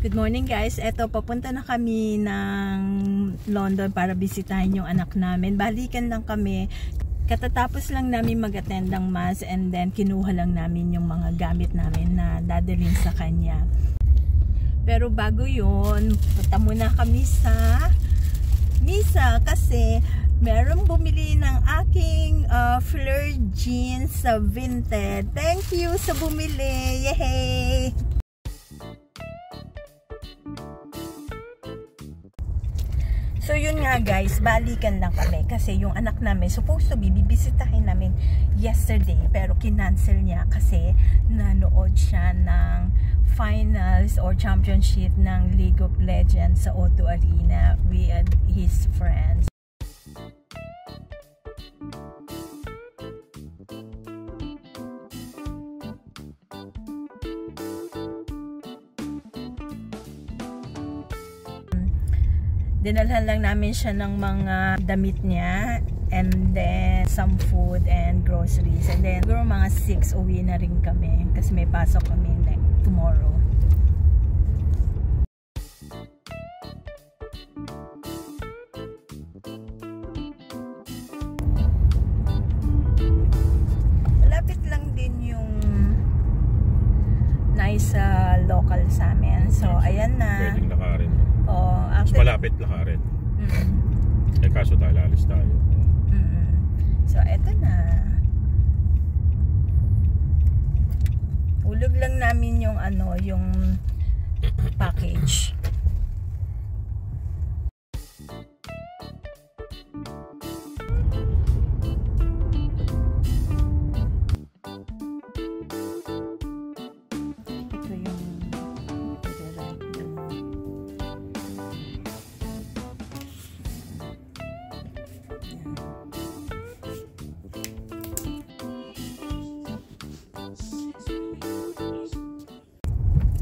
Good morning guys. Eto, papunta na kami ng London para bisitahin yung anak namin. Balikan lang kami. Katatapos lang namin mag-attend ng mass and then kinuha lang namin yung mga gamit namin na dadalhin sa kanya. Pero bago yun, punta muna kami sa misa kasi merong bumili ng aking fleur jeans sa Vinted. Thank you sa bumili. Yay! So yun nga guys, balikan lang kami kasi yung anak namin supposed to be bibisitahin namin yesterday pero kinancel niya kasi nanood siya ng finals or championship ng League of Legends sa O2 Arena with his friends. Dinalhan lang namin siya ng mga damit niya and then some food and groceries and then siguro mga 6 uwi na rin kami kasi may pasok kami tomorrow. Malapit lang din yung nice local sa amin. So ayan na. Pwedeng lakarin. Oh, mas malapit lakarin. Eh kaso tayo alis tayo. So eto na. Ulog lang namin yung yung package.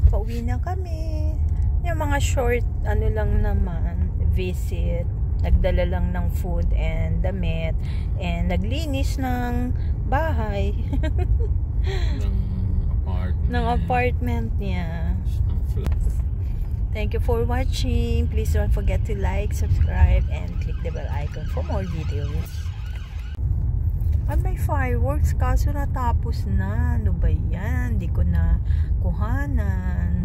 Pauwi na kami. Yung mga short lang naman, visit, nagdala lang ng food and damit and naglinis ng bahay ng apartment niya. Thank you for watching. Please don't forget to like, subscribe and click the bell icon for more videos. Ay, may fireworks kaso natapos na. Ano ba yan? Hindi ko na kuhanan.